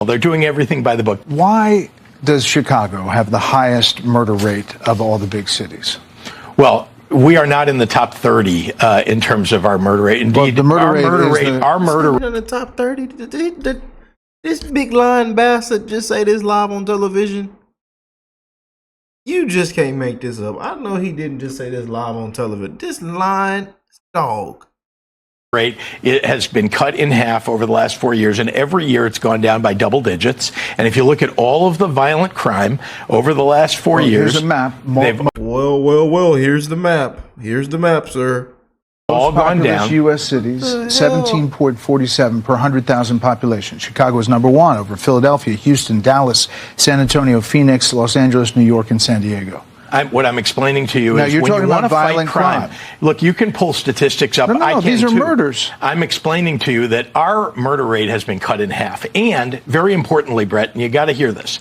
They're doing everything by the book. Why does Chicago have the highest murder rate of all the big cities? Well, we are not in the top 30 in terms of our murder rate. Indeed, well, the murder rate, our murder rate in the top 30. This big lying bastard just say this live on television. You just can't make this up. I know he didn't just say this live on television. This lying dog. Rate, it has been cut in half over the last 4 years, and every year it's gone down by double digits. And if you look at all of the violent crime over the last 4 years, here's a map. Well, here's the map. Here's the map, sir. All gone down. U.S. cities, 17.47 per 100,000 population. Chicago is number one over Philadelphia, Houston, Dallas, San Antonio, Phoenix, Los Angeles, New York, and San Diego. What I'm explaining to you is you're when talking you want to about fight violent crime. Look, you can pull statistics up. No, I can these are too. murders. I'm explaining to you that our murder rate has been cut in half. And very importantly, Brett, and you got to hear this,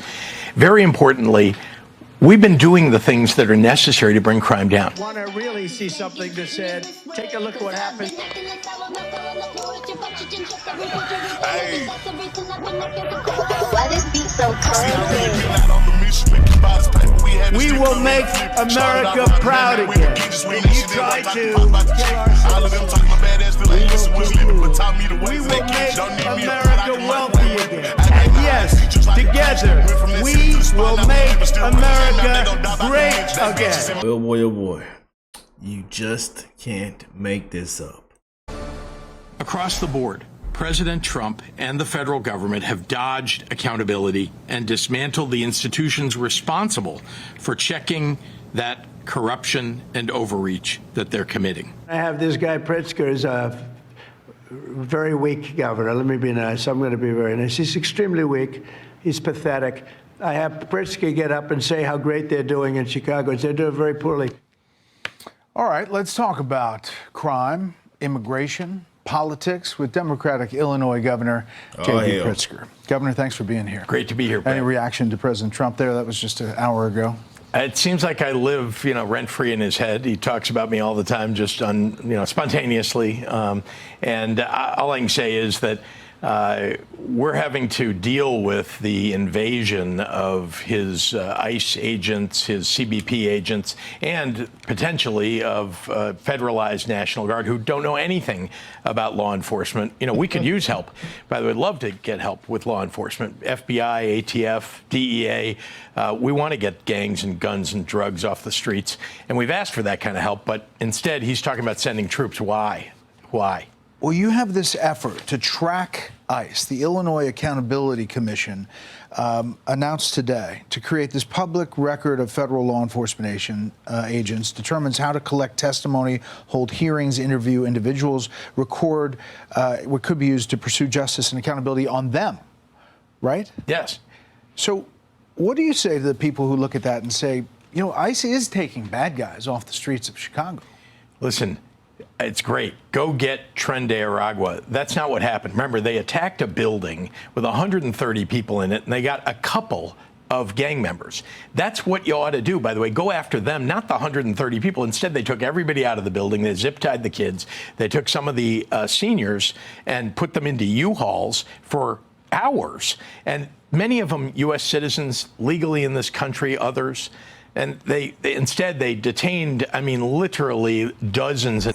very importantly, we've been doing the things that are necessary to bring crime down. Want to really see something that said, take a look at what happened. Hey. Why this beat so cold? We will make America proud again. When you try to kill our we will make America wealthy again. And yes, together, we will make America great again. Oh boy, oh boy. You just can't make this up. Across the board, President Trump and the federal government have dodged accountability and dismantled the institutions responsible for checking that corruption and overreach that they're committing. I have this guy Pritzker is a very weak governor. Let me be nice. I'm going to be very nice. He's extremely weak. He's pathetic. I have Pritzker get up and say how great they're doing in Chicago. They're doing very poorly. All right, let's talk about crime, immigration, politics with Democratic Illinois Governor J.B. Pritzker. Governor, thanks for being here. Great to be here, Brett. Any reaction to President Trump there? That was just an hour ago. It seems like I live, rent-free in his head. He talks about me all the time, just spontaneously. And all I can say is that we're having to deal with the invasion of his ICE agents, his CBP agents, and potentially of federalized National Guard who don't know anything about law enforcement. We could use help. By the way, I'd love to get help with law enforcement. FBI, ATF, DEA. We want to get gangs and guns and drugs off the streets. And we've asked for that kind of help. But instead, he's talking about sending troops. Why? Why? Well, you have this effort to track ICE. The Illinois Accountability Commission announced today to create this public record of federal law enforcement agents, determines how to collect testimony, hold hearings, interview individuals, record what could be used to pursue justice and accountability on them, right? Yes. So what do you say to the people who look at that and say, ICE is taking bad guys off the streets of Chicago? Listen. It's great. Go get Tren de Aragua. That's not what happened. Remember, they attacked a building with 130 people in it, and they got a couple of gang members. That's what you ought to do, by the way. Go after them, not the 130 people. Instead, they took everybody out of the building. They zip-tied the kids. They took some of the seniors and put them into U-Hauls for hours. And many of them U.S. citizens, legally in this country, others. And they instead detained, literally dozens.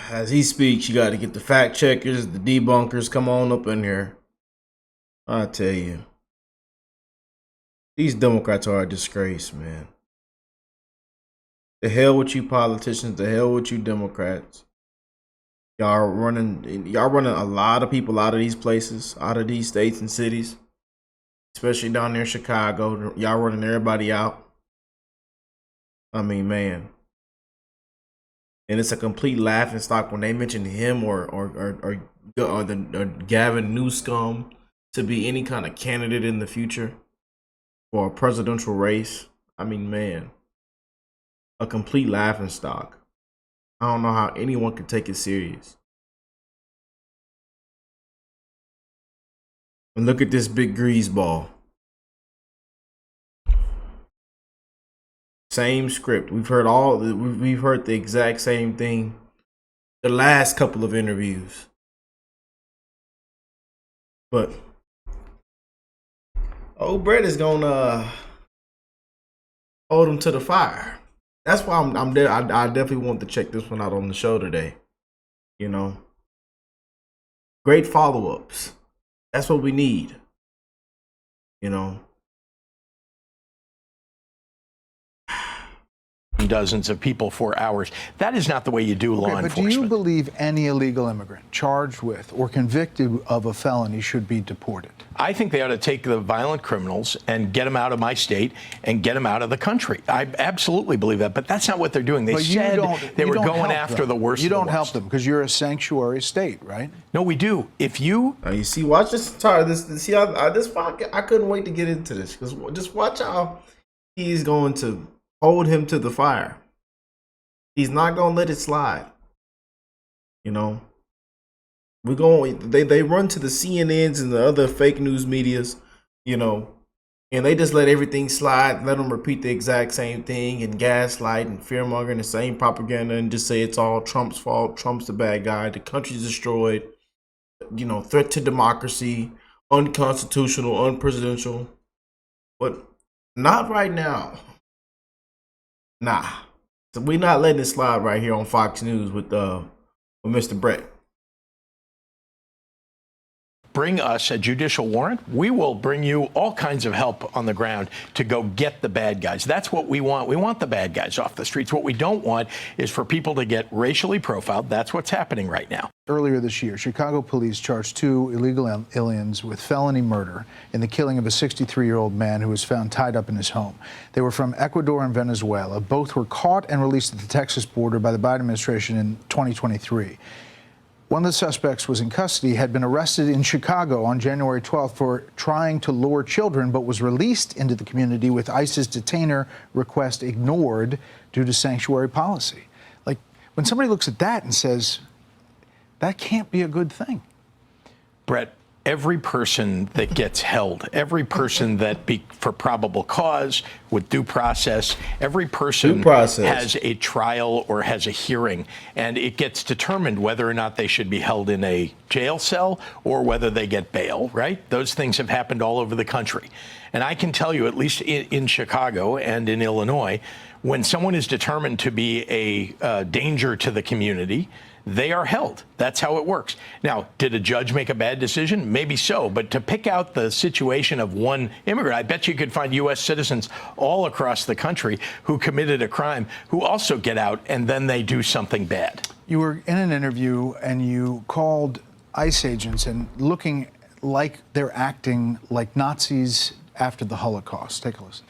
As he speaks, you got to get the fact checkers, the debunkers, come on up in here. I tell you, these Democrats are a disgrace, man. The hell with you politicians, the hell with you Democrats. Y'all running a lot of people out of these places, out of these states and cities, especially down there in Chicago. Y'all running everybody out. Man. And it's a complete laughingstock when they mention him or Gavin Newsom to be any kind of candidate in the future for a presidential race. Man, a complete laughingstock. I don't know how anyone could take it serious. And look at this big greaseball. Same script. We've heard the exact same thing the last couple of interviews. But Old Brett is gonna hold him to the fire. That's why I'm there. I definitely want to check this one out on the show today. You know, great follow-ups. That's what we need. You know. Dozens of people for hours. That is not the way you do law But enforcement. do you believe any illegal immigrant charged with or convicted of a felony should be deported? I think they ought to take the violent criminals and get them out of my state and get them out of the country. I absolutely believe that, but that's not what they're doing. They said they were going after the worst. You don't help them because you're a sanctuary state, right? No, we do. If you you see, watch this. See how this podcast. I couldn't wait to get into this because just watch how he's going to hold him to the fire. He's not gonna let it slide. You know, we're going. They run to the CNNs and the other fake news medias, you know, and they just let everything slide. Let them repeat the exact same thing and gaslight and fearmonger and the same propaganda and just say it's all Trump's fault. Trump's the bad guy. The country's destroyed. You know, threat to democracy, unconstitutional, unpresidential. But not right now. Nah, so we're not letting it slide right here on Fox News with Mr. Brett. bring us a judicial warrant, we will bring you all kinds of help on the ground to go get the bad guys. That's what we want. We want the bad guys off the streets. What we don't want is for people to get racially profiled. That's what's happening right now. Earlier this year, Chicago police charged 2 illegal aliens with felony murder in the killing of a 63-year-old man who was found tied up in his home. They were from Ecuador and Venezuela. Both were caught and released at the Texas border by the Biden administration in 2023. One of the suspects was in custody, had been arrested in Chicago on January 12th for trying to lure children, but was released into the community with ICE's detainer request ignored due to sanctuary policy. Like, when somebody looks at that and says, that can't be a good thing. Brett, every person that gets held, every person that for probable cause with due process, every person has a trial or has a hearing, and it gets determined whether or not they should be held in a jail cell or whether they get bail, right? Those things have happened all over the country. And I can tell you, at least in Chicago and in Illinois, when someone is determined to be a danger to the community, they are held. That's how it works. Now, did a judge make a bad decision? Maybe so. But to pick out the situation of one immigrant, I bet you could find U.S. citizens all across the country who committed a crime who also get out and then they do something bad. You were in an interview and you called ICE agents and looking like they're acting like Nazis after the Holocaust. Take a listen.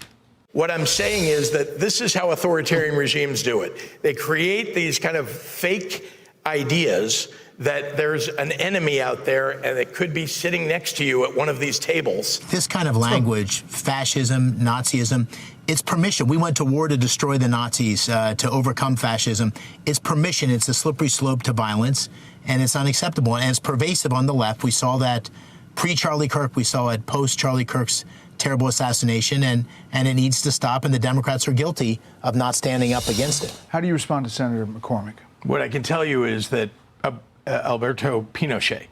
What I'm saying is that this is how authoritarian regimes do it. They create these kind of fake ideas that there's an enemy out there and it could be sitting next to you at one of these tables. This kind of language, fascism, Nazism, it's permission. We went to war to destroy the Nazis, to overcome fascism. It's permission. It's a slippery slope to violence, and it's unacceptable. And it's pervasive on the left. We saw that pre-Charlie Kirk. We saw it post-Charlie Kirk's terrible assassination, and it needs to stop, and the Democrats are guilty of not standing up against it. How do you respond to Senator McCormick? What I can tell you is that Alberto Pinochet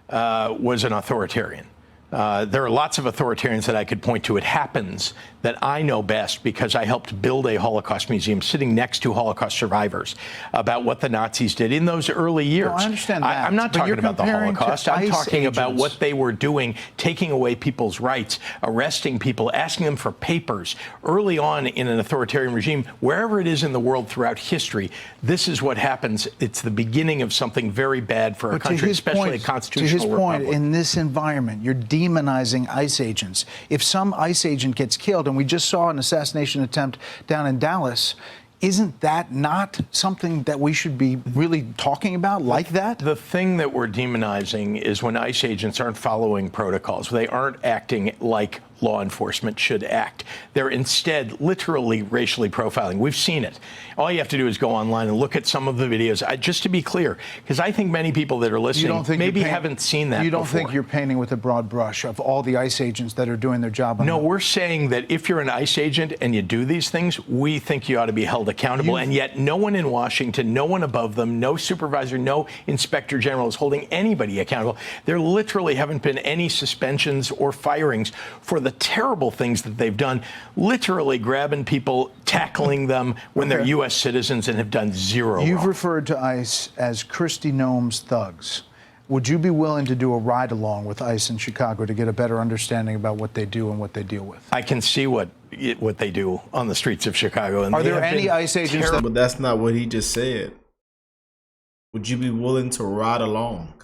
was an authoritarian. There are lots of authoritarians that I could point to. It happens that I know best because I helped build a Holocaust museum sitting next to Holocaust survivors about what the Nazis did in those early years. No, I understand that. I'm not talking about the Holocaust. I'm talking about what they were doing, taking away people's rights, arresting people, asking them for papers. Early on in an authoritarian regime, wherever it is in the world throughout history, this is what happens. It's the beginning of something very bad for a country, especially a constitutional republic. To his point, in this environment, you're demonizing ICE agents. If some ICE agent gets killed, and we just saw an assassination attempt down in Dallas, isn't that not something that we should be really talking about like that? The thing that we're demonizing is when ICE agents aren't following protocols. They aren't acting like law enforcement should act. They're instead literally racially profiling. We've seen it. All you have to do is go online and look at some of the videos. Just to be clear, because I think many people that are listening maybe haven't seen that before. You don't think you're painting with a broad brush of all the ICE agents that are doing their job? No, we're saying that if you're an ICE agent and you do these things, we think you ought to be held accountable. And yet no one in Washington, no one above them, no supervisor, no inspector general is holding anybody accountable. There literally haven't been any suspensions or firings for the the terrible things that they've done, literally grabbing people, tackling them when they're U.S. citizens and have done zero You've wrong. referred to ICE as Kristi Noem's thugs. Would you be willing to do a ride-along with ICE in Chicago to get a better understanding about what they do and what they deal with? I can see what they do on the streets of Chicago. And Are they there have any been ICE agents that... But that's not what he just said. Would you be willing to ride along?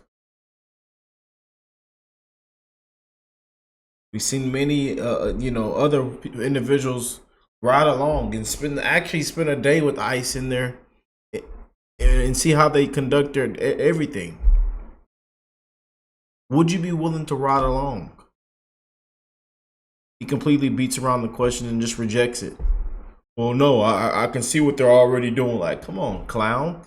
We've seen many, other individuals ride along and actually spend a day with ICE in there and see how they conduct their everything. Would you be willing to ride along? He completely beats around the question and just rejects it. Well, no, I can see what they're already doing. Like, come on, clown.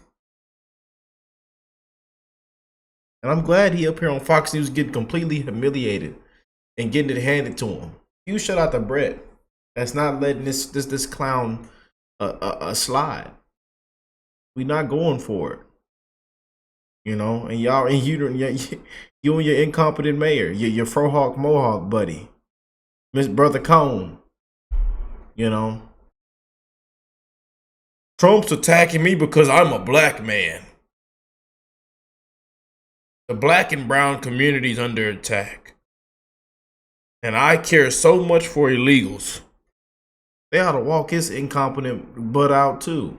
And I'm glad he up here on Fox News getting completely humiliated and getting it handed to him. You shut out the Brett. That's not letting this clown slide. We not going for it. And y'all, and you and your incompetent mayor, your Frohawk Mohawk buddy, Miss Brother Cone. Trump's attacking me because I'm a black man. The black and brown community's under attack. And I care so much for illegals. They ought to walk his incompetent butt out too.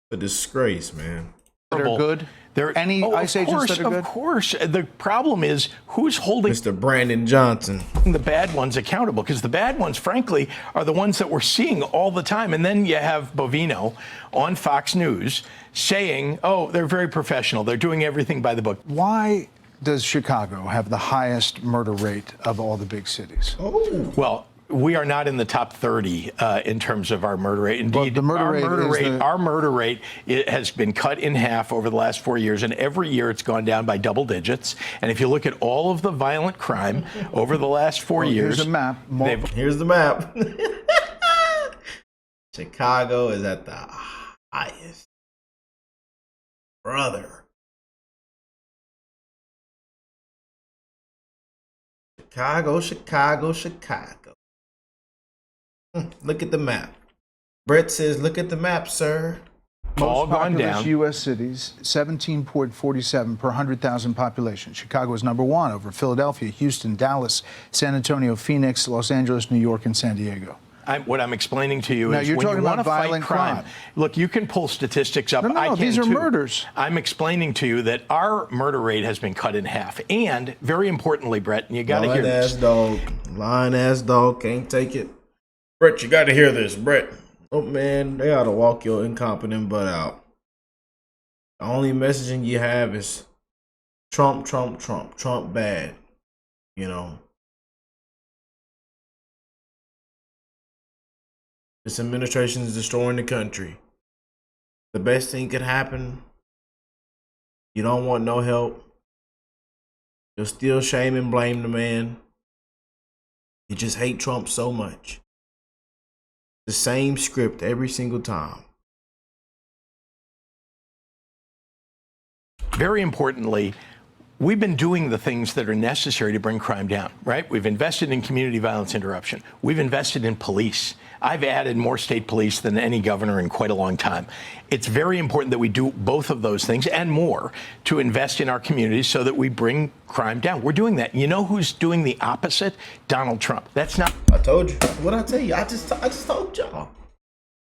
A disgrace, man. that are good? Any ICE agents that are good? Of course. The problem is who's holding Mr. Brandon Johnson. the bad ones accountable, because the bad ones, frankly, are the ones that we're seeing all the time. And then you have Bovino on Fox News saying, oh, they're very professional. They're doing everything by the book. Why does Chicago have the highest murder rate of all the big cities? Oh. Well, we are not in the top 30 in terms of our murder rate. Indeed, the murder our murder rate it has been cut in half over the last 4 years, and every year it's gone down by double digits. And if you look at all of the violent crime over the last 4 years, here's a map. Here's the map. Chicago is at the highest. Brother. Chicago, Chicago, Chicago. Look at the map. Brett says, look at the map, sir. all Most gone populous down. U.S. cities, 17.47 per 100,000 population. Chicago is number one over Philadelphia, Houston, Dallas, San Antonio, Phoenix, Los Angeles, New York, and San Diego. What I'm explaining to you Now, is you're when talking you want about to fight violent crime. crime. Look, you can pull statistics up. No, I can these are too. murders. I'm explaining to you that our murder rate has been cut in half. And very importantly, Brett, and you got to hear this. Lying ass dog, can't take it. Brett, you got to hear this, Brett. Oh, man, they ought to walk your incompetent butt out. The only messaging you have is Trump, Trump, Trump, Trump bad. You know. This administration is destroying the country. The best thing could happen. You don't want no help. You'll still shame and blame the man. You just hate Trump so much. The same script every single time. Very importantly, we've been doing the things that are necessary to bring crime down, right? We've invested in community violence interruption. We've invested in police. I've added more state police than any governor in quite a long time. It's very important that we do both of those things and more to invest in our communities so that we bring crime down. We're doing that. You know who's doing the opposite? Donald Trump. That's not. I told you. What'd I tell you? I just told y'all.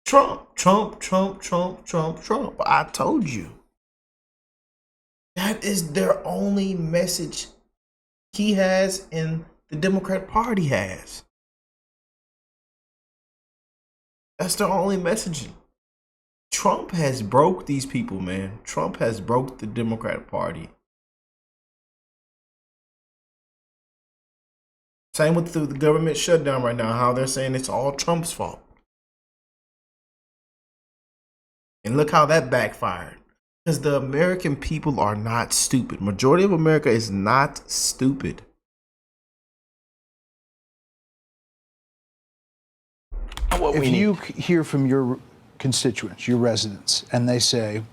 Trump, Trump, Trump, Trump, Trump, Trump. I told you. That is their only message he has and the Democrat Party has. That's their only messaging. Trump has broke these people, man. Trump has broke the Democrat Party. Same with the government shutdown right now, how they're saying it's all Trump's fault. And look how that backfired. Because the American people are not stupid. Majority of America is not stupid. If you hear from your constituents, your residents, and they say,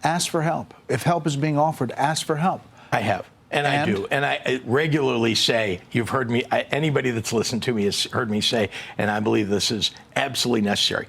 ask for help. If help is being offered, ask for help. I have. And I do. And I regularly say, you've heard me, anybody that's listened to me has heard me say, and I believe this is absolutely necessary.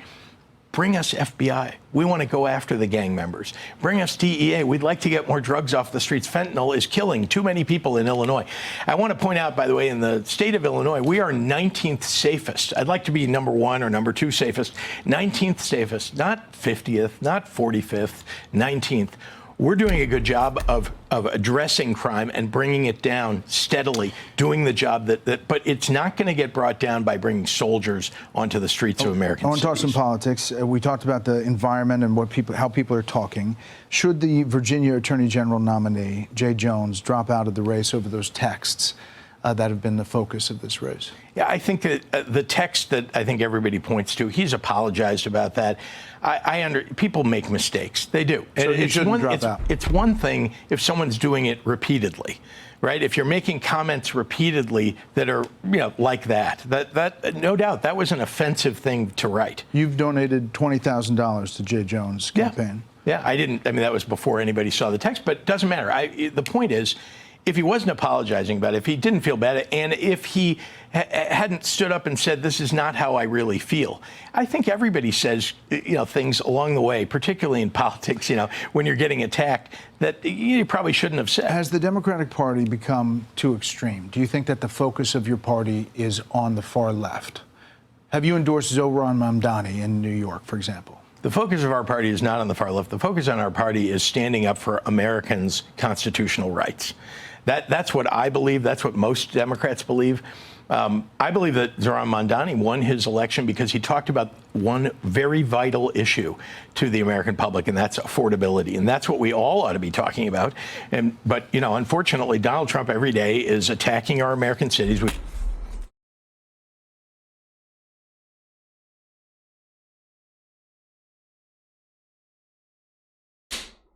Bring us FBI. We want to go after the gang members. Bring us DEA. We'd like to get more drugs off the streets. Fentanyl is killing too many people in Illinois. I want to point out, by the way, in the state of Illinois, we are 19th safest. I'd like to be number 1 or number 2 safest. 19th safest, not 50th, not 45th, 19th. We're doing a good job of addressing crime and bringing it down steadily, doing the job but it's not going to get brought down by bringing soldiers onto the streets of American cities. I want to talk some politics. We talked about the environment and how people are talking. Should the Virginia Attorney General nominee, Jay Jones, drop out of the race over those texts that have been the focus of this race? Yeah, I think that the text that I think everybody points to, he's apologized about that. People make mistakes. They do. So he shouldn't drop out. It's one thing if someone's doing it repeatedly, right? If you're making comments repeatedly that are, like that no doubt that was an offensive thing to write. You've donated $20,000 to Jay Jones' campaign. Yeah, I didn't. I mean, that was before anybody saw the text, but it doesn't matter. The point is, if he wasn't apologizing about it, if he didn't feel bad, and if he hadn't stood up and said, this is not how I really feel. I think everybody says, things along the way, particularly in politics, when you're getting attacked, that you probably shouldn't have said. Has the Democratic Party become too extreme? Do you think that the focus of your party is on the far left? Have you endorsed Zohran Mamdani in New York, for example? The focus of our party is not on the far left. The focus on our party is standing up for Americans' constitutional rights. That's what I believe. That's what most Democrats believe. I believe that Zohran Mamdani won his election because he talked about one very vital issue to the American public, and that's affordability. And that's what we all ought to be talking about. But unfortunately, Donald Trump every day is attacking our American cities.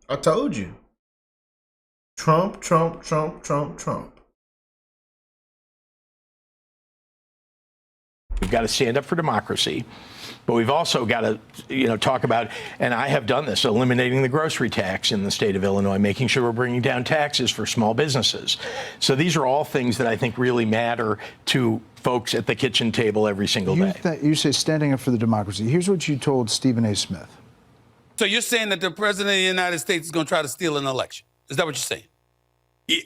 I told you. Trump, Trump, Trump, Trump, Trump. We've got to stand up for democracy, but we've also got to, talk about, and I have done this, eliminating the grocery tax in the state of Illinois, making sure we're bringing down taxes for small businesses. So these are all things that I think really matter to folks at the kitchen table every single day. You say standing up for the democracy. Here's what you told Stephen A. Smith. So you're saying that the president of the United States is going to try to steal an election? Is that what you're saying?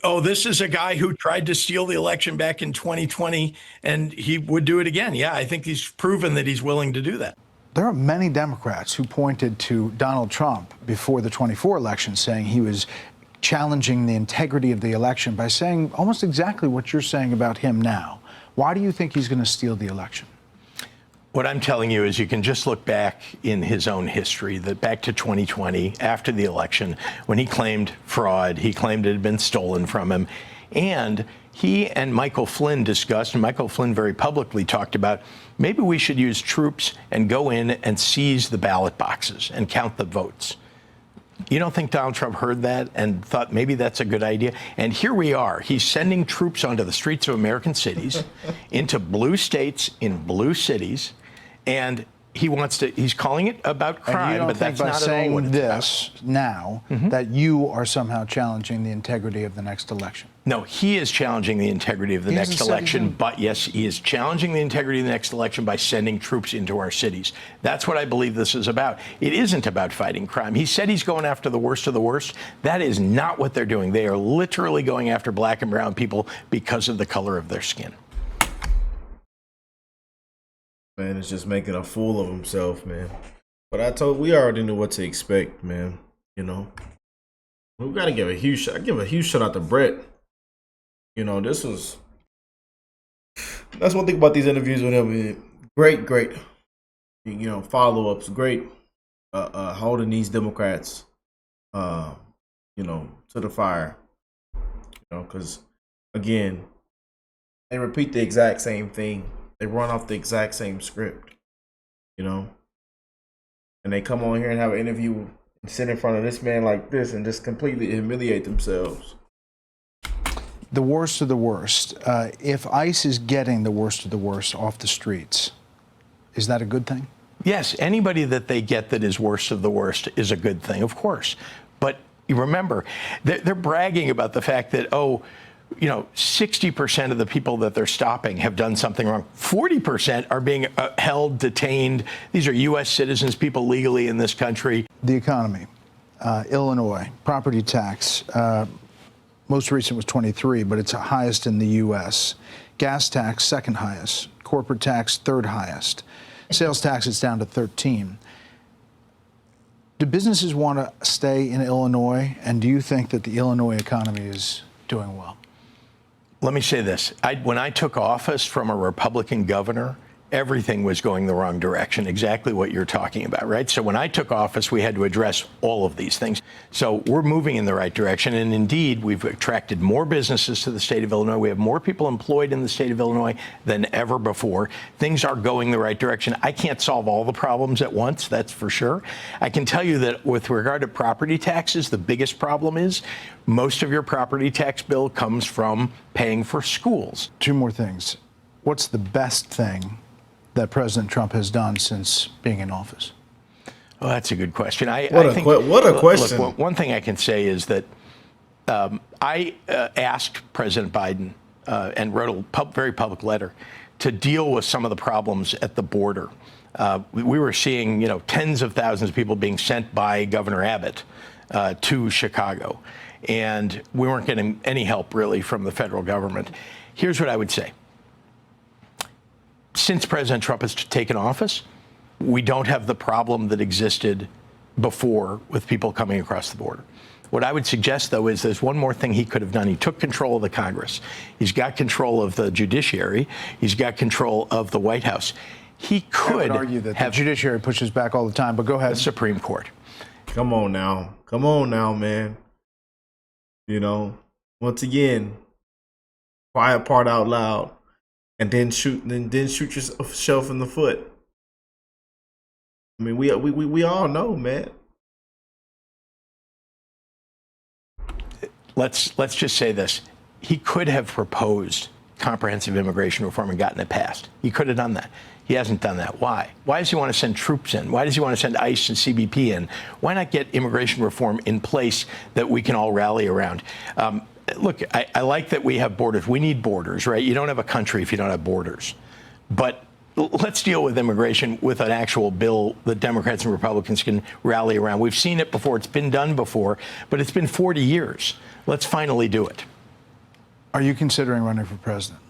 Oh, this is a guy who tried to steal the election back in 2020, and he would do it again. Yeah, I think he's proven that he's willing to do that. There are many Democrats who pointed to Donald Trump before the 24 election, saying he was challenging the integrity of the election by saying almost exactly what you're saying about him now. Why do you think he's going to steal the election? What I'm telling you is you can just look back in his own history, that back to 2020, after the election, when he claimed fraud, he claimed it had been stolen from him. And he and Michael Flynn discussed, and Michael Flynn very publicly talked about, maybe we should use troops and go in and seize the ballot boxes and count the votes. You don't think Donald Trump heard that and thought maybe that's a good idea? And here we are. He's sending troops onto the streets of American cities, into blue states in blue cities. And he's calling it about crime, but that's not at all what it's about. by saying this now that you are somehow challenging the integrity of the next election? No, he is challenging the integrity of the next election, but yes, he is challenging the integrity of the next election by sending troops into our cities. That's what I believe this is about. It isn't about fighting crime. He said he's going after the worst of the worst. That is not what they're doing. They are literally going after black and brown people because of the color of their skin. Man, it's just making a fool of himself, man. But we already knew what to expect, man. We gotta give a huge shout out to Brett. That's one thing about these interviews with him. Great, follow-ups, great, holding these Democrats, to the fire. Because again, they repeat the exact same thing. They run off the exact same script, and they come on here and have an interview and sit in front of this man like this and just completely humiliate themselves. The worst of the worst. If ICE is getting the worst of the worst off the streets, is that a good thing? Yes, anybody that they get that is worst of the worst is a good thing, of course. But you remember, they're bragging about the fact that, 60% of the people that they're stopping have done something wrong. 40% are being held, detained. These are U.S. citizens, people legally in this country. The economy, Illinois, property tax, most recent was 23, but it's highest in the U.S. Gas tax, second highest. Corporate tax, third highest. Sales tax is down to 13. Do businesses want to stay in Illinois, and do you think that the Illinois economy is doing well? Let me say this. When I took office from a Republican governor, everything was going the wrong direction, exactly what you're talking about, right? So when I took office, we had to address all of these things. So we're moving in the right direction. And indeed, we've attracted more businesses to the state of Illinois. We have more people employed in the state of Illinois than ever before. Things are going the right direction. I can't solve all the problems at once, that's for sure. I can tell you that with regard to property taxes, the biggest problem is most of your property tax bill comes from paying for schools. Two more things. What's the best thing that President Trump has done since being in office? Well, that's a good question. What a question. Look, one thing I can say is that I asked President Biden and wrote a very public letter to deal with some of the problems at the border. We were seeing, tens of thousands of people being sent by Governor Abbott to Chicago, and we weren't getting any help really from the federal government. Here's what I would say. Since President Trump has taken office, we don't have the problem that existed before with people coming across the border. What I would suggest, though, is there's one more thing he could have done. He took control of the Congress. He's got control of the judiciary. He's got control of the White House. He could argue that have the judiciary pushes back all the time, but go ahead. The Supreme Court. Come on now, man. Once again, quiet part out loud. And then shoot yourself in the foot. I mean, we all know, man. Let's just say this. He could have proposed comprehensive immigration reform and gotten it passed. He could have done that. He hasn't done that. Why? Why does he want to send troops in? Why does he want to send ICE and CBP in? Why not get immigration reform in place that we can all rally around? Look, I like that we have borders. We need borders, right? You don't have a country if you don't have borders. But let's deal with immigration with an actual bill that Democrats and Republicans can rally around. We've seen it before. It's been done before, but it's been 40 years. Let's finally do it. Are you considering running for president?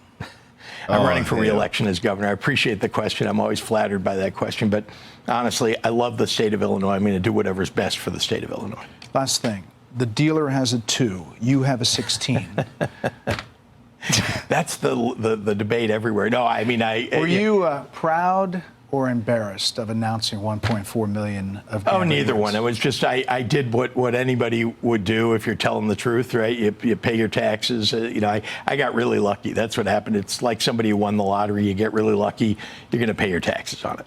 I'm running for re-election as governor. I appreciate the question. I'm always flattered by that question. But honestly, I love the state of Illinois. I'm going to do whatever's best for the state of Illinois. Last thing. The dealer has a 2. You have a 16. That's the debate everywhere. No, I mean, Were you proud or embarrassed of announcing 1.4 million of gambling? Neither one. It was just I did what anybody would do if you're telling the truth, right? You pay your taxes. I got really lucky. That's what happened. It's like somebody who won the lottery. You get really lucky. You're going to pay your taxes on it.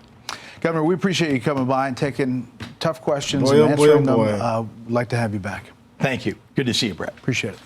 Governor, we appreciate you coming by and taking tough questions and answering them. I'd like to have you back. Thank you. Good to see you, Brett. Appreciate it.